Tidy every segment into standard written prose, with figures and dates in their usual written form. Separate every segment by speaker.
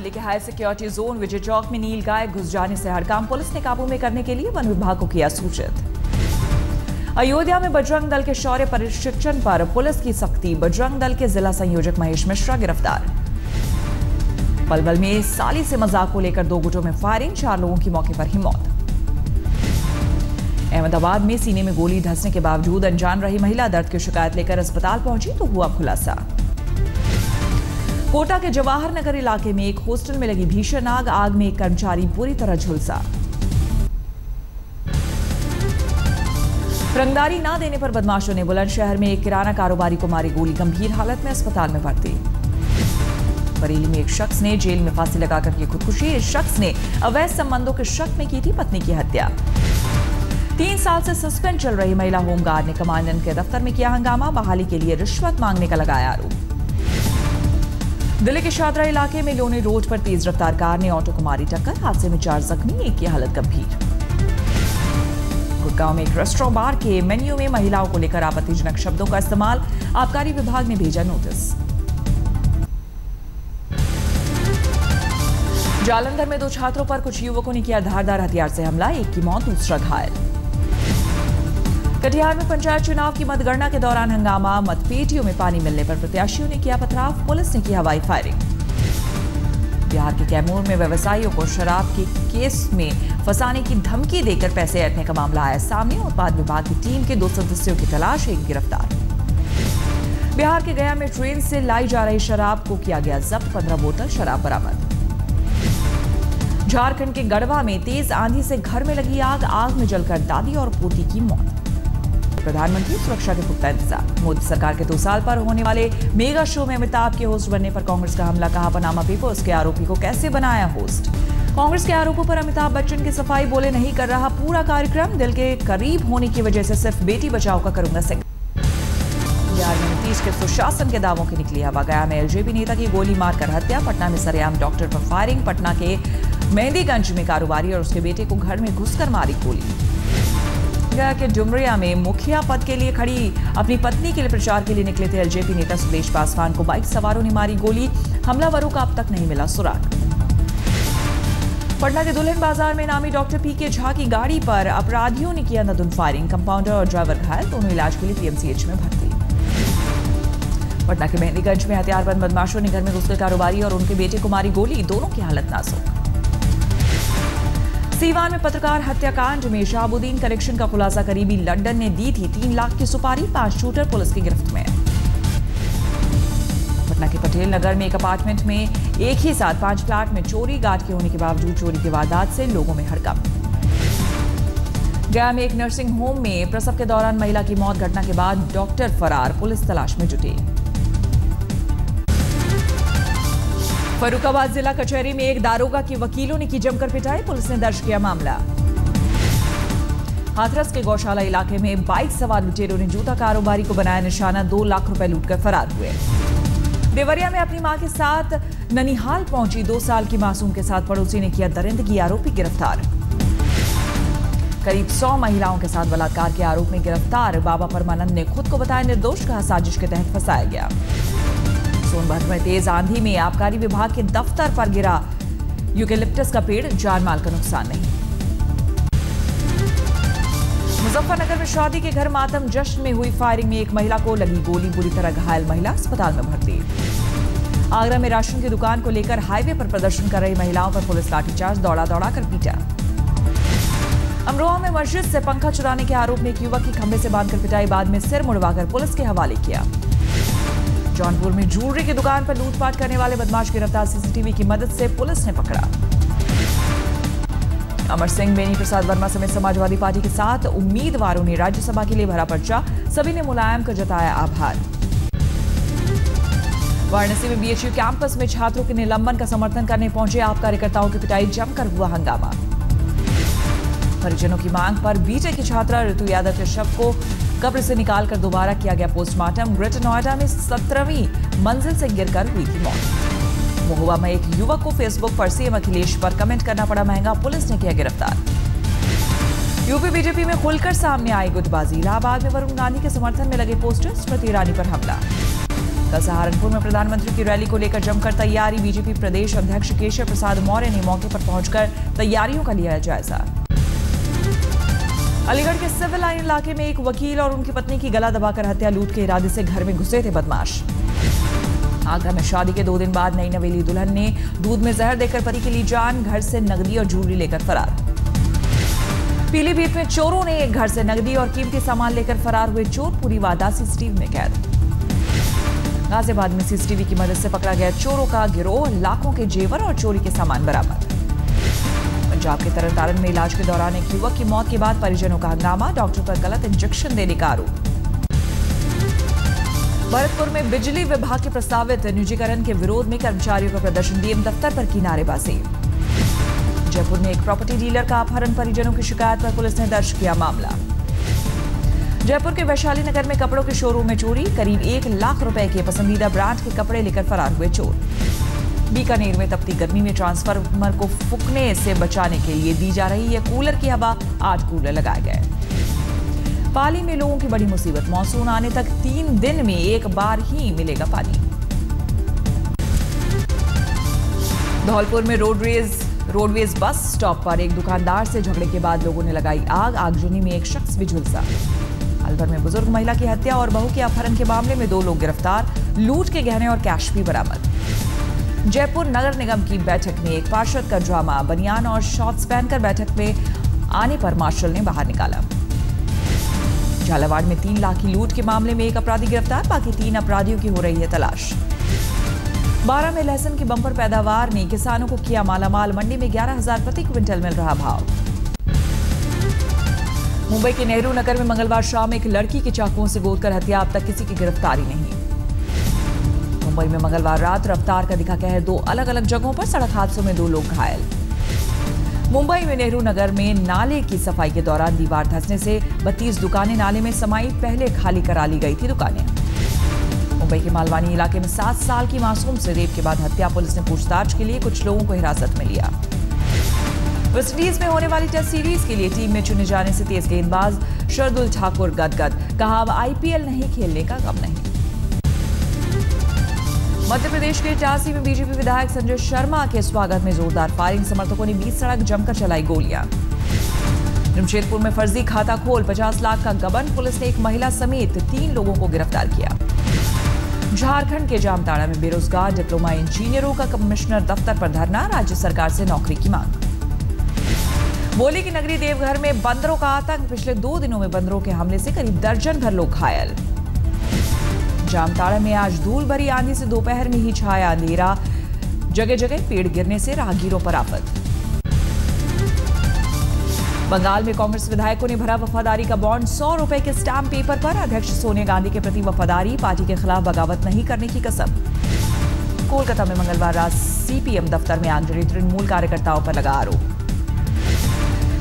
Speaker 1: दिल्ली के high security zone Vijay Chowk में नील गाय घुस जाने से हड़कांप पुलिस ने काबू में करने के लिए वन विभाग को किया सूचित। अयोध्या में बजरंग दल के शौर्य प्रशिक्षण पर पुलिस की सख्ती, बजरंग दल के जिला संयोजक महेश मिश्रा गिरफ्तार। पलवल में साली से मजाक को लेकर 2 गुटों में फायरिंग, 4 लोगों की मौके पर ही मौत। अहमदाबाद में सीने में गोली धंसने के बावजूद अनजान रही महिला दर्द की शिकायत लेकर अस्पताल पहुंची तो हुआ खुलासा। कोटा के जवाहर नगर इलाके में एक हॉस्टल में लगी भीषण आग, आग में एक कर्मचारी पूरी तरह झुलसा। रंगदारी न देने पर बदमाशों ने बुलंदशहर में एक किराना कारोबारी को मारी गोली, गंभीर हालत में अस्पताल में भर्ती। बरेली में एक शख्स ने जेल में फांसी लगाकर की खुदकुशी, इस शख्स ने अवैध संबंधों के शक में की थी पत्नी की हत्या। 3 साल से सस्पेंड चल रही महिला होमगार्ड ने कमांडेंट के दफ्तर में किया हंगामा, बहाली के लिए रिश्वत मांगने का लगाया आरोप। दिल्ली के शादरा इलाके में लोनी रोड पर तेज रफ्तार कार ने ऑटो को मारी टक्कर, हादसे में 4 जख्मी, एक की हालत गंभीर। गुड़गांव में एक रेस्टोरेंट बार के मेन्यू में महिलाओं को लेकर आपत्तिजनक शब्दों का इस्तेमाल, आबकारी विभाग ने भेजा नोटिस। जालंधर में 2 छात्रों पर कुछ युवकों ने किया धारदार हथियार से हमला, एक की मौत, दूसरा घायल। कटिहार में पंचायत चुनाव की मतगणना के दौरान हंगामा, मतपेटियों में पानी मिलने पर प्रत्याशियों ने किया पथराव, पुलिस ने की हवाई फायरिंग। बिहार के कैमूर में व्यवसायियों को शराब के केस में फंसाने की धमकी देकर पैसे ऐंठने का मामला आया सामने, उत्पाद विभाग की टीम के 2 सदस्यों की तलाश, एक गिरफ्तार। बिहार के गया में ट्रेन से लाई जा रही शराब को किया गया जब्त, 15 बोतल शराब बरामद। झारखंड के गढ़वा में तेज आंधी से घर में लगी आग, आग में जलकर दादी और पोती की मौत। प्रधानमंत्री सुरक्षा के पुख्ता इंतजाम, मोदी सरकार के 2 साल पर होने वाले मेगा शो में अमिताभ के होस्ट बनने पर कांग्रेस का हमला, कहा पनामा पेपर्स के आरोपी को कैसे बनाया होस्ट। कांग्रेस के आरोपों पर अमिताभ बच्चन की सफाई, बोले नहीं कर रहा पूरा कार्यक्रम, दिल के करीब होने की वजह से सिर्फ बेटी बचाओ का करूंगा सिंह। बिहार में नीतीश के सुशासन के दावों की निकली हवा, गया में एलजेपी नेता की गोली मारकर हत्या, पटना में सरेआम डॉक्टर पर फायरिंग, पटना के मेहंदीगंज में कारोबारी और उसके बेटे को घर में घुसकर मारी गोली। गया के डुमरिया में मुखिया पद के लिए खड़ी अपनी पत्नी के लिए प्रचार के लिए निकले थे एलजेपी नेता सुदेश पासवान को बाइक सवारों ने मारी गोली, हमलावरों का अब तक नहीं मिला सुराग। पटना के दुल्हन बाजार में नामी डॉक्टर पीके झा की गाड़ी पर अपराधियों ने किया अंधाधुंध फायरिंग, कंपाउंडर और ड्राइवर घायल, दोनों इलाज के लिए पीएमसीएच में भर्ती। पटना के मेहंदीगंज में हथियारबंद बदमाशों ने घर में घुसकर कारोबारी और उनके बेटे को मारी गोली, दोनों की हालत नाजुक। सीवान में पत्रकार हत्याकांड में शहाबुद्दीन कलेक्शन का खुलासा, करीबी लंदन ने दी थी 3 लाख की सुपारी, 5 शूटर पुलिस की गिरफ्त में। पटना के पटेल नगर में एक अपार्टमेंट में एक ही साथ 5 फ्लैट में चोरी, गार्ड के होने के बावजूद चोरी की वारदात से लोगों में हड़कंप। गया में एक नर्सिंग होम में प्रसव के दौरान महिला की मौत, घटना के बाद डॉक्टर फरार, पुलिस तलाश में जुटी। फर्रुखाबाद जिला कचहरी में एक दारोगा की वकीलों ने की जमकर पिटाई, पुलिस ने दर्ज किया मामला। हाथरस के गौशाला इलाके में बाइक सवार लुटेरों ने जूता कारोबारी को बनाया निशाना, 2 लाख रुपए लूटकर फरार हुए। देवरिया में अपनी मां के साथ ननिहाल पहुंची 2 साल की मासूम के साथ पड़ोसी ने किया दरिंदगी, आरोपी गिरफ्तार। करीब 100 महिलाओं के साथ बलात्कार के आरोप में गिरफ्तार बाबा परमानंद ने खुद को बताया निर्दोष, कहा साजिश के तहत फंसाया गया। सोनभद्र में तेज आंधी में आबकारी विभाग के दफ्तर पर गिरा यूकेलिप्टस का पेड़, जान माल का नुकसान नहीं। मुजफ्फरनगर में शादी के घर मातम जश्न में हुई फायरिंग में एक महिला को लगी गोली, बुरी तरह घायल महिला अस्पताल में भर्ती। आगरा में राशन की दुकान को लेकर हाईवे पर प्रदर्शन कर रही महिलाओं पर पुलिस लाठीचार्ज, दौड़ा कर पीटा। अमरोहा में मस्जिद से पंखा चुराने के आरोप में एक युवक की खंभे से बांधकर पिटाई, बाद में सिर मुड़वाकर पुलिस के हवाले किया। जौनपुर में ज्वेलरी की दुकान पर लूटपाट करने वाले बदमाश गिरफ्तार, सीसीटीवी की मदद से पुलिस ने पकड़ा। अमर सिंह, बेनी प्रसाद वर्मा समेत समाजवादी पार्टी के 7 उम्मीदवारों ने राज्यसभा के लिए भरा पर्चा, सभी ने मुलायम का जताया आभार। वाराणसी में बीएचयू कैंपस में छात्रों के निलंबन का समर्थन करने पहुंचे आप कार्यकर्ताओं की पिटाई, जमकर हुआ हंगामा। परिजनों की मांग पर बीटे की छात्रा ऋतु यादव के शव को कब्र से निकालकर दोबारा किया गया पोस्टमार्टम। ग्रेटर नोएडा में 17वीं मंजिल से गिरकर हुई थी मौत। महुआ में एक युवक को फेसबुक पर सीएम अखिलेश पर कमेंट करना पड़ा महंगा, पुलिस ने किया गिरफ्तार। यूपी बीजेपी में खुलकर सामने आई गुटबाजी, इलाहाबाद में वरुण गांधी के समर्थन में लगे पोस्टर, स्मृति ईरानी पर हमला। कल सहारनपुर में प्रधानमंत्री की रैली को लेकर जमकर तैयारी। बीजेपी प्रदेश अध्यक्ष केशव प्रसाद मौर्य ने मौके पर पहुंचकर तैयारियों का लिया जायजा। अलीगढ़ के सिविल लाइन इलाके में एक वकील और उनकी पत्नी की गला दबाकर हत्या, लूट के इरादे से घर में घुसे थे बदमाश। आगरा में शादी के 2 दिन बाद नई नवेली दुल्हन ने दूध में जहर देकर पति की ली जान, घर से नकदी और ज्वेलरी लेकर फरार। पीलीभीत में चोरों ने एक घर से नकदी और कीमती सामान लेकर फरार हुए चोर, पूरी वारदात सीसीटीवी में कैद। गाजियाबाद में सीसीटीवी की मदद से पकड़ा गया चोरों का गिरोह, लाखों के जेवर और चोरी के सामान बरामद। पंजाब के तरनतारन में इलाज के दौरान एक युवक की मौत के बाद परिजनों का हंगामा, डॉक्टर पर गलत इंजेक्शन देने का आरोप। भरतपुर में बिजली विभाग के प्रस्तावित निजीकरण के विरोध में कर्मचारियों का प्रदर्शन, डीएम दफ्तर पर की नारेबाजी। जयपुर में एक प्रॉपर्टी डीलर का अपहरण, परिजनों की शिकायत पर पुलिस ने दर्ज किया मामला। जयपुर के वैशाली नगर में कपड़ों के शोरूम में चोरी, करीब 1 लाख रुपए के पसंदीदा ब्रांड के कपड़े लेकर फरार हुए चोर। बीकानेर में तपती गर्मी में ट्रांसफार्मर को फूंकने से बचाने के लिए दी जा रही है कूलर की हवा, 8 कूलर लगाए गए। पाली में लोगों की बड़ी मुसीबत, मानसून आने तक 3 दिन में एक बार ही मिलेगा पानी। धौलपुर में रोडवेज बस स्टॉप पर एक दुकानदार से झगड़े के बाद लोगों ने लगाई आग, आगजनी में एक शख्स भी झुलसा। अलवर में बुजुर्ग महिला की हत्या और बहू के अपहरण के मामले में 2 लोग गिरफ्तार, लूट के गहने और कैश भी बरामद। जयपुर नगर निगम की बैठक में एक पार्षद का ड्रामा, बनियान और शॉर्ट्स पहनकर बैठक में आने पर मार्शल ने बाहर निकाला। झालावाड़ में 3 लाख की लूट के मामले में एक अपराधी गिरफ्तार, बाकी 3 अपराधियों की हो रही है तलाश। 12 में लहसुन की बंपर पैदावार ने किसानों को किया मालामाल, मंडी में 11,000 प्रति क्विंटल मिल रहा भाव। मुंबई के नेहरू नगर में मंगलवार शाम एक लड़की के चाकुओं से गोदकर हत्या, अब तक किसी की गिरफ्तारी नहीं। मुंबई में मंगलवार रात रफ्तार का दिखा कहर, 2 अलग अलग जगहों पर सड़क हादसों में 2 लोग घायल। मुंबई में नेहरू नगर में नाले की सफाई के दौरान दीवार धंसने से 32 दुकानें नाले में समाई, पहले खाली करा ली गई थी दुकानें। मुंबई के मालवानी इलाके में 7 साल की मासूम से रेप के बाद हत्या, पुलिस ने पूछताछ के लिए कुछ लोगों को हिरासत में लिया। वेस्टइंडीज में होने वाली टेस्ट सीरीज के लिए टीम में चुने जाने से तेज गेंदबाज शार्दुल ठाकुर गदगद, कहा अब आईपीएल नहीं खेलने का गम नहीं। मध्य प्रदेश के इटारसी में बीजेपी विधायक संजय शर्मा के स्वागत में जोरदार फायरिंग, समर्थकों ने बीच सड़क जमकर चलाई गोलियां। जमशेदपुर में फर्जी खाता खोल 50 लाख का गबन, पुलिस ने एक महिला समेत 3 लोगों को गिरफ्तार किया। झारखंड के जामताड़ा में बेरोजगार डिप्लोमा इंजीनियरों का कमिश्नर दफ्तर पर धरना, राज्य सरकार से नौकरी की मांग। बोली की नगरी देवघर में बंदरों का आतंक, पिछले 2 दिनों में बंदरों के हमले से करीब दर्जन भर लोग घायल। जामताड़ा में आज धूल भरी आंधी से दोपहर में ही छाया अंधेरा, जगह जगह पेड़ गिरने से राहगीरों पर आफत। बंगाल में कांग्रेस विधायकों ने भरा वफादारी का बॉन्ड, 100 रुपए के स्टैम्प पेपर पर अध्यक्ष सोनिया गांधी के प्रति वफादारी, पार्टी के खिलाफ बगावत नहीं करने की कसम। कोलकाता में मंगलवार रात सीपीएम दफ्तर में आगजनी, तृणमूल कार्यकर्ताओं पर लगा आरोप।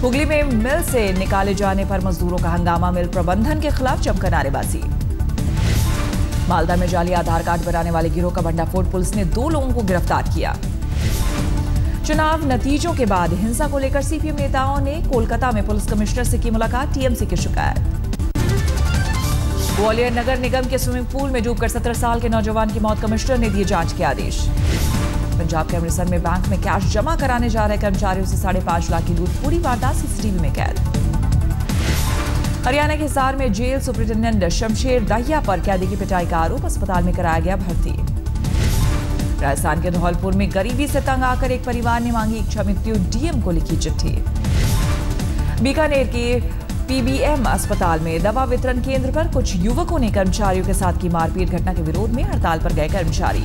Speaker 1: हुगली में मिल से निकाले जाने पर मजदूरों का हंगामा, मिल प्रबंधन के खिलाफ जमकर नारेबाजी। मालदा में जाली आधार कार्ड बनाने वाले गिरोह का भंडाफोड़, पुलिस ने 2 लोगों को गिरफ्तार किया। चुनाव नतीजों के बाद हिंसा को लेकर सीपीएम नेताओं ने कोलकाता में पुलिस कमिश्नर से की मुलाकात, टीएमसी की शिकायत। ग्वालियर नगर निगम के स्विमिंग पूल में डूबकर 17 साल के नौजवान की मौत, कमिश्नर ने दिए जांच के आदेश। पंजाब के अमृतसर में बैंक में कैश जमा कराने जा रहे कर्मचारियों से 5.5 लाख की लूट, पूरी वारदात सीसीटीवी में कैद। हरियाणा के हिसार में जेल सुपरिटेंडेंट शमशेर दहिया पर कैदी की पिटाई का आरोप, अस्पताल में कराया गया भर्ती। राजस्थान के धौलपुर में गरीबी से तंग आकर एक परिवार ने मांगी इच्छा मृत्यु, डीएम को लिखी चिट्ठी। बीकानेर के पीबीएम अस्पताल में दवा वितरण केंद्र पर कुछ युवकों ने कर्मचारियों के साथ की मारपीट, घटना के विरोध में हड़ताल पर गए कर्मचारी।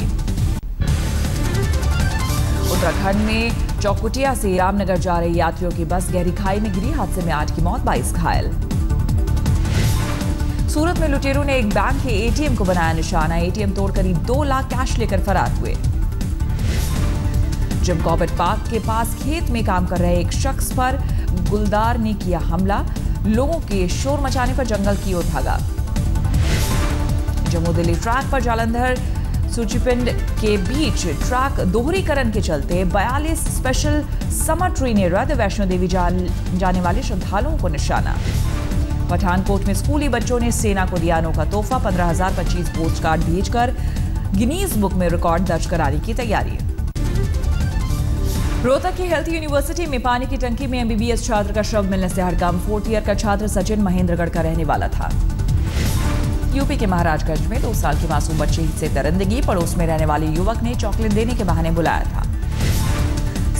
Speaker 1: उत्तराखंड में चौकुटिया से रामनगर जा रही यात्रियों की बस गहरी खाई में गिरी, हादसे में 8 की मौत, 22 घायल। सूरत में लुटेरों ने एक बैंक के एटीएम को बनाया निशाना, एटीएम तोड़ करीब 2 लाख कैश लेकर फरार हुए। जिम कॉर्बेट पार्क के पास खेत में काम कर रहे एक शख्स पर गुलदार ने किया हमला, लोगों के शोर मचाने पर जंगल की ओर भागा। जम्मू दिल्ली ट्रैक पर जालंधर सूचीपिंड के बीच ट्रैक दोहरीकरण के चलते 42 स्पेशल समर ट्रेनें रद्द, वैष्णो देवी जाने वाले श्रद्धालुओं को निशाना। पठानकोट में स्कूली बच्चों ने सेना को दिया अनोखा तोहफा, 15,025 पोस्ट कार्ड भेजकर गिनीज बुक में रिकॉर्ड दर्ज कराने की तैयारी। रोहतक की हेल्थ यूनिवर्सिटी में पानी की टंकी में एमबीबीएस छात्र का शव मिलने से हड़कंप। 4th ईयर का छात्र सचिन महेंद्रगढ़ का रहने वाला था। यूपी के महाराजगंज में 2 साल की मासूम बच्ची से दरिंदगी। पड़ोस में रहने वाले युवक ने चॉकलेट देने के बहाने बुलाया था।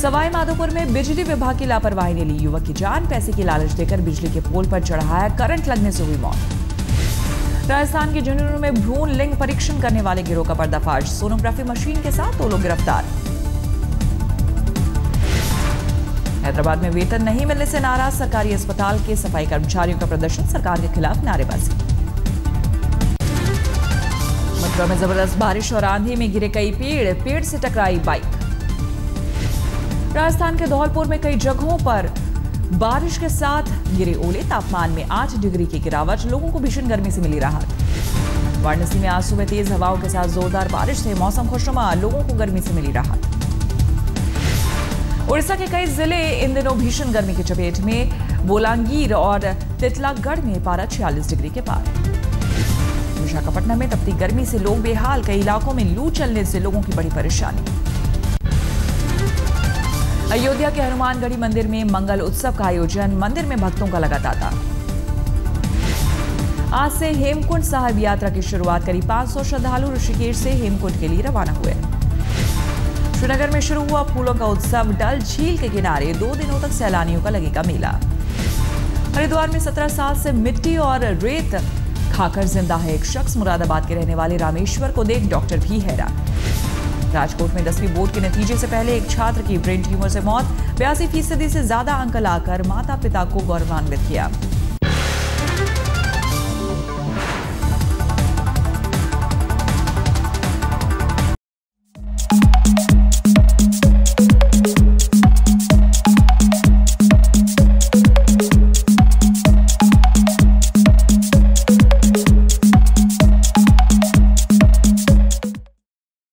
Speaker 1: सवाई माधोपुर में बिजली विभाग की लापरवाही ने ली युवक की जान। पैसे की लालच देकर बिजली के पोल पर चढ़ाया, करंट लगने से हुई मौत। राजस्थान के झुंझुनू में भ्रूण लिंग परीक्षण करने वाले गिरोह का पर्दाफाश। सोनोग्राफी मशीन के साथ 2 लोग गिरफ्तार। हैदराबाद में वेतन नहीं मिलने से नाराज सरकारी अस्पताल के सफाई कर्मचारियों का प्रदर्शन। सरकार के खिलाफ नारेबाजी। मथुरा में जबरदस्त बारिश और आंधी में गिरे कई पेड़ से टकराई बाइक। राजस्थान के धौलपुर में कई जगहों पर बारिश के साथ गिरे ओले। तापमान में 8 डिग्री की गिरावट। लोगों को भीषण गर्मी से मिली राहत। वाराणसी में आज सुबह तेज हवाओं के साथ जोरदार बारिश से मौसम खुशनुमा। लोगों को गर्मी से मिली राहत। उड़ीसा के कई जिले इन दिनों भीषण गर्मी की चपेट में। बोलांगीर और तितलागढ़ में पारा 46 डिग्री के पार। विशाखापट्टनम में तपती गर्मी से लोग बेहाल। कई इलाकों में लू चलने से लोगों की बड़ी परेशानी। अयोध्या के हनुमानगढ़ी मंदिर में मंगल उत्सव का आयोजन। मंदिर में भक्तों का लगा तांता। आज से हेमकुंड साहिब यात्रा की शुरुआत। करीब 500 श्रद्धालु ऋषिकेश से हेमकुंड के लिए रवाना हुए। श्रीनगर में शुरू हुआ फूलों का उत्सव। डल झील के किनारे 2 दिनों तक सैलानियों का लगेगा मेला। हरिद्वार में 17 साल से मिट्टी और रेत खाकर जिंदा है एक शख्स। मुरादाबाद के रहने वाले रामेश्वर को देख डॉक्टर भी हैरान। राजकोट में 10वीं बोर्ड के नतीजे से पहले एक छात्र की ब्रेन ट्यूमर से मौत। 82% से ज्यादा अंक लाकर माता पिता को गौरवान्वित किया।